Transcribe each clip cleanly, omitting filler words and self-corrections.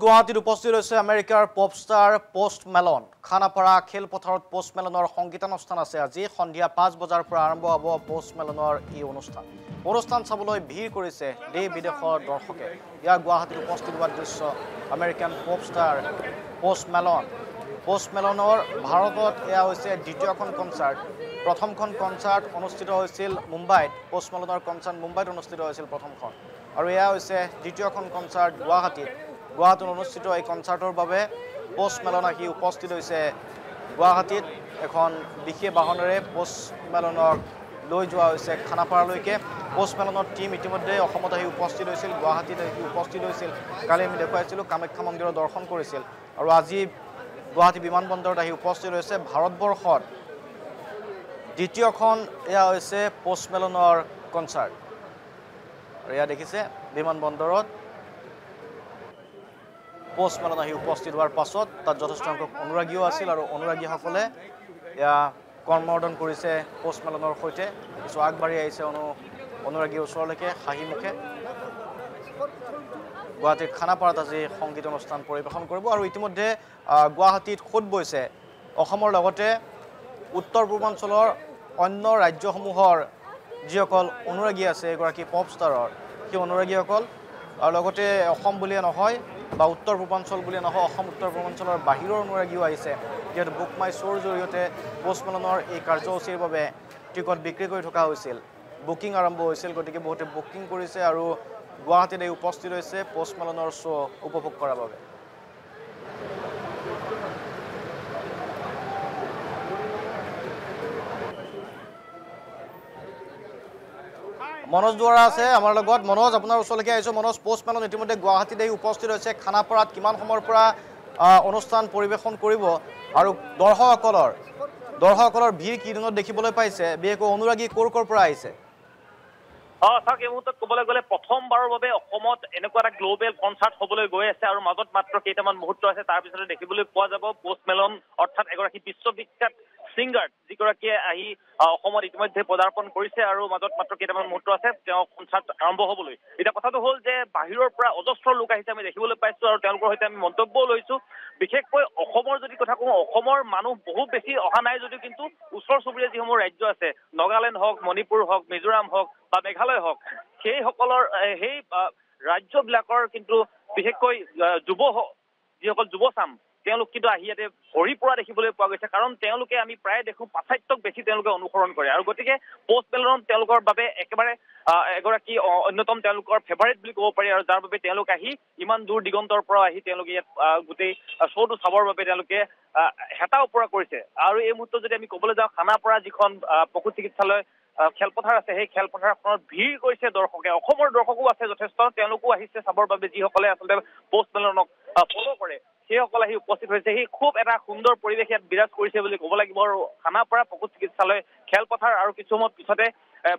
গুৱাহাটীত উপস্থিত হৈছে আমেৰিকাৰ পপষ্টাৰ পোষ্ট মেলন। খানাপাৰা খেলপথাৰত পোষ্ট মেলনৰ সংগীতানুষ্ঠান আছে। আজি সন্ধিয়া 5 বজাৰ পৰা আৰম্ভ হ'ব পোষ্ট মেলনৰ এই অনুষ্ঠান চাবলৈ ভিৰ কৰিছে দেশ বিদেশৰ দৰ্শকে। ইয়াৰ গুৱাহাটীত উপস্থিত হোৱা দৃশ্য আমেৰিকান পপষ্টাৰ পোষ্ট মেলনৰ ভাৰতত এয়া হৈছে দ্বিতীয়খন কনচাৰ্ট। প্ৰথমখন কনচাৰ্ট অনুষ্ঠিত হৈছিল মুম্বাইত। পোষ্ট মেলনৰ কনচাৰ্ট মুম্বাইত অনুষ্ঠিত হৈছিল প্ৰথমখন, আৰু এয়া হৈছে দ্বিতীয়খন কনচাৰ্ট গুৱাহাটীত অনুষ্ঠিত। এই কনচাৰ্টৰ বাবে পোষ্ট মেলন আহি উপস্থিত হৈছে গুৱাহাটীত। এখন বিশেষ বাহনেৰে পোষ্ট মেলনক লৈ যোৱা হৈছে খানাপাৰালৈকে। পোষ্ট মেলনৰ টীম ইতিমধ্যে অসমত আহি উপস্থিত হৈছিল, গুৱাহাটীত আহি উপস্থিত হৈছিল। কালি আমি দেখুৱাইছিলোঁ কামাখ্যা মন্দিৰৰ দৰ্শন কৰিছিল, আৰু আজি গুৱাহাটী বিমানবন্দৰত আহি উপস্থিত হৈছে। ভাৰতবৰ্ষত দ্বিতীয়খন এয়া হৈছে পোষ্ট মেলনৰ কনচাৰ্ট। আৰু এয়া দেখিছে বিমানবন্দৰত পোষ্ট মেলন আহি উপস্থিত হোৱাৰ পাছত তাত যথেষ্ট সংখ্যক অনুৰাগীও আছিল, আৰু অনুৰাগীসকলে এয়া কৰ্মৰ্দন কৰিছে পোষ্ট মেলনৰ সৈতে। কিছু আগবাঢ়ি আহিছে অনুৰাগীৰ ওচৰলৈকে হাঁহি মুখে। গুৱাহাটীৰ খানাপাৰাত আজি সংগীত অনুষ্ঠান পৰিৱেশন কৰিব। আৰু ইতিমধ্যে গুৱাহাটীত সোঁত বৈছে অসমৰ লগতে উত্তৰ পূৰ্বাঞ্চলৰ অন্য ৰাজ্যসমূহৰ যিসকল অনুৰাগী আছে এগৰাকী পপষ্টাৰৰ, সেই অনুৰাগীসকল, আৰু লগতে অসম বুলিয়ে নহয় বা উত্তৰ পূৰ্বাঞ্চল বুলিয়ে নহয়, অসম উত্তৰ পূৰ্বাঞ্চলৰ বাহিৰৰ অনুৰাগীও আহিছে। যিহেতু বুক মাই শ্ব'ৰ জৰিয়তে পোষ্ট মেলনৰ এই কাৰ্যসূচীৰ বাবে টিকট বিক্ৰী কৰি থকা হৈছিল, বুকিং আৰম্ভ হৈছিল, গতিকে বহুতে বুকিং কৰিছে আৰু গুৱাহাটীত এই উপস্থিত হৈছে পোষ্ট মেলনৰ শ্ব' উপভোগ কৰাৰ বাবে। মনোজ দুৱাৰা আছে আমাৰ লগত। মনোজ, আপোনাৰ ওচৰলৈকে আহিছোঁ। মনোজ, পোষ্ট মেলন ইতিমধ্যে গুৱাহাটীত আহি উপস্থিত হৈছে খানাপাৰাত। কিমান সময়ৰ পৰা অনুষ্ঠান পৰিৱেশন কৰিব, আৰু দৰ্শকসকলৰ ভিৰ কি দিনত দেখিবলৈ পাইছে? বিশেষকৈ অনুৰাগী ক'ৰ পৰা আহিছে? চাওক, এই মুহূৰ্তত ক'বলৈ গ'লে প্ৰথমবাৰৰ বাবে অসমত এনেকুৱা এটা গ্ল'বেল কনচাৰ্ট হ'বলৈ গৈ আছে, আৰু মাজত মাত্ৰ কেইটামান মুহূৰ্ত আছে। তাৰ পিছতে দেখিবলৈ পোৱা যাব পোষ্ট মেলন, অৰ্থাৎ এগৰাকী বিশ্ববিখ্যাত ছিংগাৰ যিগৰাকীয়ে আহি অসমত ইতিমধ্যে পদাৰ্পণ কৰিছে, আৰু মাজত মাত্ৰ কেইটামান মুহূৰ্ত আছে তেওঁ কনচাৰ্ট আৰম্ভ হ'বলৈ। এতিয়া কথাটো হ'ল যে বাহিৰৰ পৰা অজস্ৰ লোক আহিছে আমি দেখিবলৈ পাইছোঁ, আৰু তেওঁলোকৰ সৈতে আমি মন্তব্যও লৈছোঁ। বিশেষকৈ অসমৰ যদি কথা কওঁ, অসমৰ মানুহ বহুত বেছি অহা নাই যদিও কিন্তু ওচৰ চুবুৰীয়া যিসমূহ ৰাজ্য আছে, নাগালেণ্ড হওক, মণিপুৰ হওক, মিজোৰাম হওক বা মেঘালয় হওক, সেইসকলৰ সেই ৰাজ্যবিলাকৰ কিন্তু বিশেষকৈ যিসকল যুৱচাম তেওঁলোক কিন্তু আহি ইয়াতে ভৰি পৰা দেখিবলৈ পোৱা গৈছে। কাৰণ তেওঁলোকে আমি প্ৰায় দেখোঁ পাশ্চাত্যক বেছি তেওঁলোকে অনুসৰণ কৰে, আৰু গতিকে পোষ্ট মেলন তেওঁলোকৰ বাবে একেবাৰে এগৰাকী অন্যতম তেওঁলোকৰ ফেভাৰিট বুলি ক'ব পাৰি, আৰু যাৰ বাবে তেওঁলোক আহি ইমান দূৰ দিগন্তৰ পৰা আহি তেওঁলোকে ইয়াত গোটেই শ্ব'টো চাবৰ বাবে তেওঁলোকে হেতা ওপৰা কৰিছে। আৰু এই মুহূৰ্তত যদি আমি ক'বলৈ যাওঁ, খানাপাৰা যিখন পশু চিকিৎসালয় খেলপথাৰ আছে, সেই খেলপথাৰখনত ভিৰ কৰিছে দৰ্শকে। অসমৰ দৰ্শকো আছে যথেষ্ট, তেওঁলোকো আহিছে চাবৰ বাবে, যিসকলে আচলতে পোষ্ট মেলনক ফ'ল' কৰে সেইসকল আহি উপস্থিত হৈছে। সেই খুব এটা সুন্দৰ পৰিৱেশ ইয়াত বিৰাজ কৰিছে বুলি ক'ব লাগিব। আৰু খানাপাৰা পশু চিকিৎসালয় খেলপথাৰ আৰু কিছু সময় পিছতে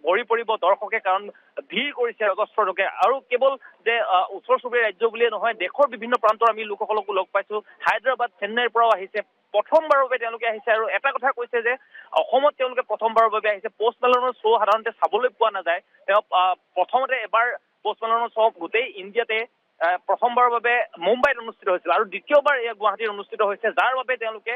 ভৰি পৰিব দৰ্শকে, কাৰণ ভিৰ কৰিছে অজস্ৰ লোকে। আৰু কেৱল যে ওচৰ চুবুৰীয়া ৰাজ্য বুলিয়ে নহয়, দেশৰ বিভিন্ন প্ৰান্তৰ আমি লোকসকলকো লগ পাইছোঁ। হায়দৰাবাদ, চেন্নাইৰ পৰাও আহিছে, প্ৰথমবাৰৰ বাবে তেওঁলোকে আহিছে। আৰু এটা কথা কৈছে যে অসমত তেওঁলোকে প্ৰথমবাৰৰ বাবে আহিছে। পোষ্ট মেলনৰ শ্ব' সাধাৰণতে চাবলৈ পোৱা নাযায়। তেওঁ প্ৰথমতে এবাৰ পোষ্ট মেলনৰ শ্ব' গোটেই ইণ্ডিয়াতে প্ৰথমবাৰৰ বাবে মুম্বাইত অনুষ্ঠিত হৈছিল, আৰু দ্বিতীয়বাৰ এয়া গুৱাহাটীত অনুষ্ঠিত হৈছে, যাৰ বাবে তেওঁলোকে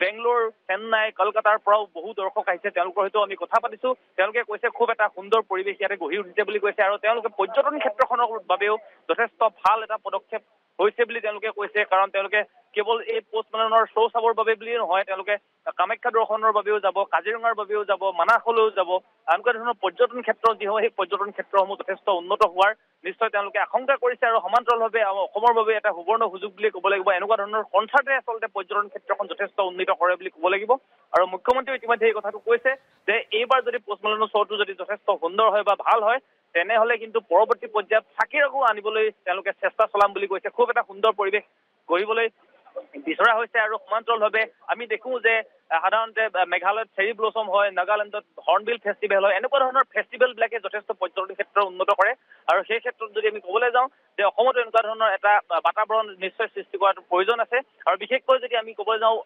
বেংগলোৰ, চেন্নাই, কলকাতাৰ পৰাও বহু দৰ্শক আহিছে। তেওঁলোকৰ সৈতেও আমি কথা পাতিছোঁ। তেওঁলোকে কৈছে খুব এটা সুন্দৰ পৰিৱেশ ইয়াতে গঢ়ি উঠিছে বুলি কৈছে, আৰু তেওঁলোকে পৰ্যটন ক্ষেত্ৰখনৰ বাবেও যথেষ্ট ভাল এটা পদক্ষেপ হৈছে বুলি তেওঁলোকে কৈছে। কাৰণ তেওঁলোকে কেৱল এই পোষ্ট মেলনৰ শ্ব' চাবৰ বাবে বুলিয়ে নহয়, তেওঁলোকে কামাখ্যা দৰ্শনৰ বাবেও যাব, কাজিৰঙাৰ বাবেও যাব, মানাহলৈও যাব। এনেকুৱা ধৰণৰ পৰ্যটন ক্ষেত্ৰ যিসমূহ, সেই পৰ্যটন ক্ষেত্ৰসমূহ যথেষ্ট উন্নত হোৱাৰ নিশ্চয় তেওঁলোকে আশংকা কৰিছে, আৰু সমান্তৰালভাৱে অসমৰ বাবে এটা সুবৰ্ণ সুযোগ বুলি ক'ব লাগিব। এনেকুৱা ধৰণৰ কনচাৰ্টে আচলতে পৰ্যটন ক্ষেত্ৰখন যথেষ্ট উন্নীত কৰে বুলি ক'ব লাগিব। আৰু মুখ্যমন্ত্ৰীয়ে ইতিমধ্যে এই কথাটো কৈছে যে এইবাৰ যদি পোষ্ট মেলনৰ শ্ব'টো যদি যথেষ্ট সুন্দৰ হয় বা ভাল হয়, তেনেহ'লে কিন্তু পৰৱৰ্তী পৰ্যায়ত চাকিৰাকো আনিবলৈ তেওঁলোকে চেষ্টা চলাম বুলি কৈছে। খুব এটা সুন্দৰ পৰিৱেশ গঢ়িবলৈ বিচৰা হৈছে। আৰু সমান্তৰালভাৱে আমি দেখোঁ যে সাধাৰণতে মেঘালয়ত চেৰী ব্লছম হয়, নাগালেণ্ডত হৰ্ণবিল ফেষ্টিভেল হয়, এনেকুৱা ধৰণৰ ফেষ্টিভেলবিলাকে যথেষ্ট পৰ্যটন ক্ষেত্ৰ উন্নত কৰে। আৰু সেই ক্ষেত্ৰত যদি আমি ক'বলৈ যাওঁ যে অসমতো এনেকুৱা ধৰণৰ এটা বাতাবৰণ নিশ্চয় সৃষ্টি কৰাটো প্ৰয়োজন আছে। আৰু বিশেষকৈ যদি আমি ক'বলৈ যাওঁ,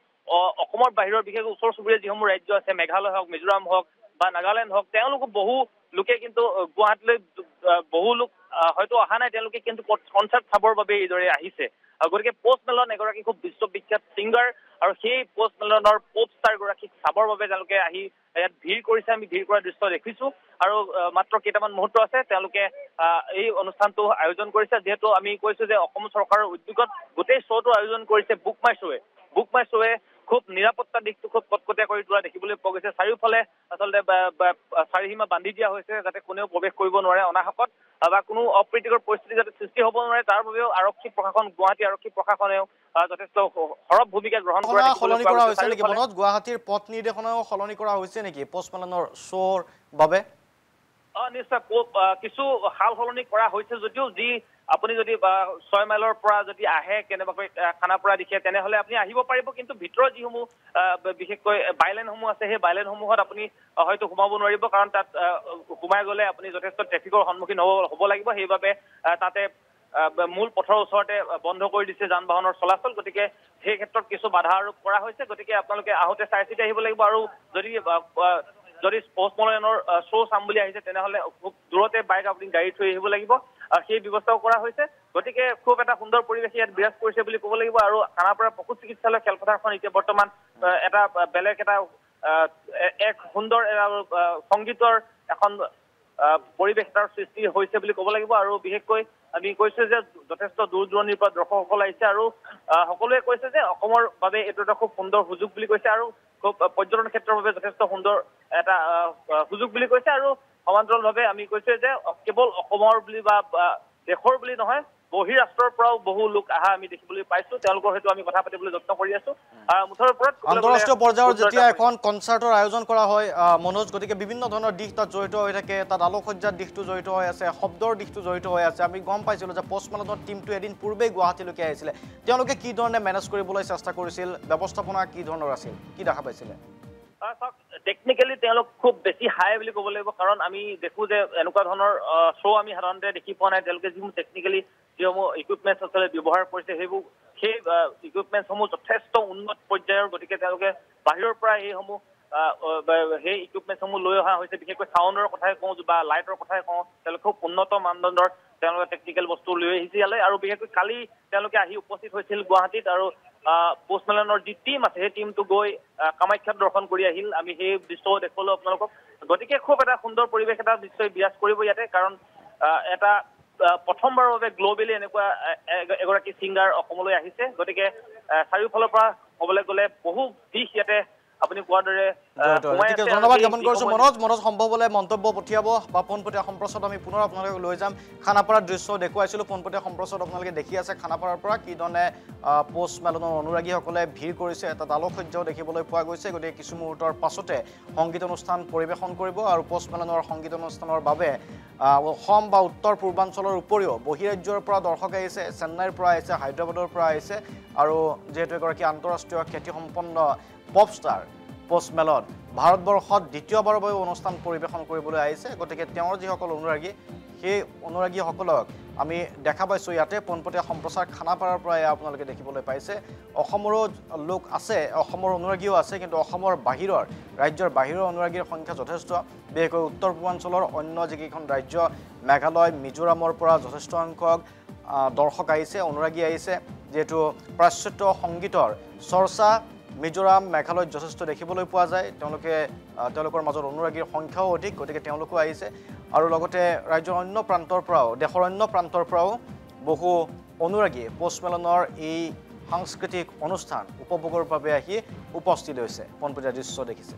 অসমৰ বাহিৰৰ বিশেষকৈ ওচৰ চুবুৰীয়া যিসমূহ ৰাজ্য আছে, মেঘালয় হওক, মিজোৰাম হওক বা নাগালেণ্ড হওক, তেওঁলোকো বহু লোকে কিন্তু গুৱাহাটীলৈ বহু লোক হয়তো অহা নাই, তেওঁলোকে কিন্তু কনচাৰ্ট চাবৰ বাবে এইদৰে আহিছে। গতিকে পোষ্ট মেলন এগৰাকী খুব বিশ্ববিখ্যাত ছিংগাৰ আৰু সেই পোষ্ট মেলনৰ পপ ষ্টাৰ গৰাকীক চাবৰ বাবে তেওঁলোকে আহি ইয়াত ভিৰ কৰিছে আমি ভিৰ কৰা দৃশ্য দেখিছো আৰু মাত্ৰ কেইটামান মুহূৰ্ত আছে তেওঁলোকে এই অনুষ্ঠানটো আয়োজন কৰিছে যিহেতু আমি কৈছো যে অসম চৰকাৰৰ উদ্যোগত গোটেই শ্ব'টো আয়োজন কৰিছে বুক মাই শ্ব'য়ে খুব নিৰাপত্তা দিশটো খুব কটকটীয়া কৰি তোলা দেখিবলৈ পোৱা গৈছে চাৰিওফালে আচলতে চাৰিসীমা বান্ধি দিয়া হৈছে যাতে কোনেও প্ৰৱেশ কৰিব নোৱাৰে অনাহকত বা কোনো অপ্ৰীতিকৰ পৰিস্থিতি যাতে সৃষ্টি হ'ব নোৱাৰে তাৰ বাবেও আৰক্ষী প্ৰশাসন গুৱাহাটী আৰক্ষী প্ৰশাসনেও যথেষ্ট সৰব ভূমিকা গ্ৰহণ কৰা সলনি কৰা হৈছে নেকি মনত গুৱাহাটীৰ পথ নিৰ্দেশনাও সলনি কৰা হৈছে নেকি পোষ্ট মেলনৰ শ্ব'ৰ বাবে নিশ্চয় কিছু সাল সলনি কৰা হৈছে যদিও যি আপুনি যদি 6 মাইলৰ পৰা যদি আহে কেনেবাকৈ খানাপাৰা দিশে তেনেহলে আপুনি আহিব পাৰিব কিন্তু ভিতৰৰ যিসমূহ বিশেষকৈ বাইলেনসমূহ আছে সেই বাইলেনসমূহত আপুনি হয়তো সোমাব নোৱাৰিব কাৰণ তাত সোমাই গ'লে আপুনি যথেষ্ট ট্ৰেফিকৰ সন্মুখীন হ'ব লাগিব সেইবাবে তাতে মূল পথৰ ওচৰতে বন্ধ কৰি দিছে যান বাহনৰ চলাচল গতিকে সেই ক্ষেত্ৰত কিছু বাধা আৰোপ কৰা হৈছে গতিকে আপোনালোকে আহোঁতে চাই চিতি আহিব লাগিব আৰু যদি পোষ্ট মেলনৰ শ্ব' চাম বুলি আহিছে তেনেহলে খুব দূৰতে বাইক আপুনি গাড়ী থৈ আহিব লাগিব সেই ব্যৱস্থাও কৰা হৈছে গতিকে খুব এটা সুন্দৰ পৰিৱেশ ইয়াত বিৰাজ কৰিছে বুলি ক'ব লাগিব আৰু খানাপাৰা পশু চিকিৎসালয় খেলপথাৰখন এতিয়া বৰ্তমান এটা বেলেগ এটা এক সুন্দৰ সংগীতৰ এখন পৰিৱেশ এটাৰ সৃষ্টি হৈছে বুলি ক'ব লাগিব আৰু বিশেষকৈ আমি কৈছো যে যথেষ্ট দূৰ দূৰণিৰ পৰা দৰ্শকসকল আহিছে আৰু সকলোৱে কৈছে যে অসমৰ বাবে এইটো এটা খুব সুন্দৰ সুযোগ বুলি কৈছে আৰু খুব পৰ্যটন ক্ষেত্ৰৰ বাবে যথেষ্ট সুন্দৰ এটা সুযোগ বুলি কৈছে আৰু সমান্তৰালভাৱে আমি কৈছো যে কেৱল অসমৰ বুলি বা দেশৰ বুলি নহয় বহিৰাষ্ট্ৰৰ পৰাও বহু লোক আহা আমি দেখিবলৈ পাইছো তেওঁলোকৰ হয়তো আমি কথা পাতিবলৈ যত্ন কৰি আছো মুঠৰ ওপৰত আন্তঃৰাষ্ট্ৰীয় পৰ্যায়ৰ যেতিয়া এখন কনচাৰ্টৰ আয়োজন কৰা হয় মনোজ গতিকে বিভিন্ন ধৰণৰ দিশ তাত জড়িত হৈ থাকে তাত আলোকসজ্জাৰ দিশটো জড়িত হৈ আছে শব্দৰ দিশটো জড়িত হৈ আছে আমি গম পাইছিলোঁ যে পোষ্ট মেলনৰ টীমটো এদিন পূৰ্বেই গুৱাহাটীলৈকে আহিছিলে তেওঁলোকে কি ধৰণে মেনেজ কৰিবলৈ চেষ্টা কৰিছিল ব্যৱস্থাপনা কি ধৰণৰ আছিল কি দেখা পাইছিলে টেকনিকেলি তেওঁলোক খুব বেছি হাই বুলি ক'ব লাগিব কাৰণ আমি দেখো যে এনেকুৱা ধৰণৰ শ্ব' আমি সাধাৰণতে দেখি পোৱা নাই তেওঁলোকে যিসমূহ টেকনিকেলি যিসমূহ ইকুইপমেণ্টছ আচলতে ব্যৱহাৰ কৰিছে সেই ইকুইপমেণ্টছসমূহ যথেষ্ট উন্নত পৰ্যায়ৰ গতিকে তেওঁলোকে বাহিৰৰ পৰা সেইসমূহ সেই ইকুইপমেণ্টছসমূহ লৈ অহা হৈছে বিশেষকৈ চাউণ্ডৰ কথাই কওঁ বা লাইটৰ কথাই কওঁ তেওঁলোকে খুব উন্নত মানদণ্ডৰ তেওঁলোকে টেকনিকেল বস্তু লৈ আহিছে ইয়ালৈ আৰু বিশেষকৈ কালি তেওঁলোকে আহি উপস্থিত হৈছিল গুৱাহাটীত আৰু পোষ্ট মেলনৰ যি টীম আছে সেই টীমটো গৈ কামাখ্যাত দৰ্শন কৰি আহিল আমি সেই দৃশ্যও দেখুৱালো আপোনালোকক গতিকে খুব এটা সুন্দৰ পৰিৱেশ এটা নিশ্চয় বিৰাজ কৰিব ইয়াতে কাৰণ এটা প্ৰথমবাৰৰ বাবে গ্ল'বেলি এনেকুৱা এগৰাকী ছিংগাৰ অসমলৈ আহিছে গতিকে চাৰিওফালৰ পৰা ক'বলৈ গ'লে বহু দিশ ইয়াতে আপুনি কোৱাৰ দৰে ধন্যবাদ জ্ঞাপন কৰিছোঁ মনোজ সম্ভৱ হ'লে মন্তব্য পঠিয়াব বা পোনপটীয়া সম্প্ৰচাৰত আমি পুনৰ আপোনালোকক লৈ যাম খানাপাৰাৰ দৃশ্য দেখুৱাইছিলোঁ পোনপটীয়া সম্প্ৰচাৰত আপোনালোকে দেখি আছে খানাপাৰাৰ পৰা কি ধৰণে পোষ্ট মেলনৰ অনুৰাগীসকলে ভিৰ কৰিছে তাত আলোকসজ্জাও দেখিবলৈ পোৱা গৈছে গতিকে কিছু মুহূৰ্তৰ পাছতে সংগীত অনুষ্ঠান পৰিৱেশন কৰিব আৰু পোষ্ট মেলনৰ সংগীত অনুষ্ঠানৰ বাবে অসম বা উত্তৰ পূৰ্বাঞ্চলৰ উপৰিও বহিৰাজ্যৰ পৰা দৰ্শক আহিছে চেন্নাইৰ পৰা আহিছে হায়দৰাবাদৰ পৰা আহিছে আৰু যিহেতু এগৰাকী আন্তঃৰাষ্ট্ৰীয় খ্যাতিসম্পন্ন পপ ষ্টাৰ পোষ্ট মেলন ভাৰতবৰ্ষত দ্বিতীয়বাৰৰ বাবে অনুষ্ঠান পৰিৱেশন কৰিবলৈ আহিছে গতিকে তেওঁৰ যিসকল অনুৰাগী সেই অনুৰাগীসকলক আমি দেখা পাইছোঁ ইয়াতে পোনপটীয়া সম্প্ৰচাৰ খানাপাৰাৰ পৰা আপোনালোকে দেখিবলৈ পাইছে অসমৰো লোক আছে অসমৰ অনুৰাগীও আছে কিন্তু অসমৰ বাহিৰৰ ৰাজ্যৰ বাহিৰৰ অনুৰাগীৰ সংখ্যা যথেষ্ট বিশেষকৈ উত্তৰ পূৰ্বাঞ্চলৰ অন্য যিকেইখন ৰাজ্য মেঘালয় মিজোৰামৰ পৰা যথেষ্ট সংখ্যক দৰ্শক আহিছে অনুৰাগী আহিছে যিহেতু পাশ্চাত্য সংগীতৰ চৰ্চা মিজোৰাম মেঘালয়ত যথেষ্ট দেখিবলৈ পোৱা যায় তেওঁলোকৰ মাজত অনুৰাগীৰ সংখ্যাও অধিক গতিকে তেওঁলোকো আহিছে আৰু লগতে ৰাজ্যৰ অন্য প্ৰান্তৰ পৰাও দেশৰ অন্য প্ৰান্তৰ পৰাও বহু অনুৰাগী পোষ্ট মেলনৰ এই সাংস্কৃতিক অনুষ্ঠান উপভোগৰ বাবে আহি উপস্থিত হৈছে পোনপটীয়া দৃশ্য দেখিছে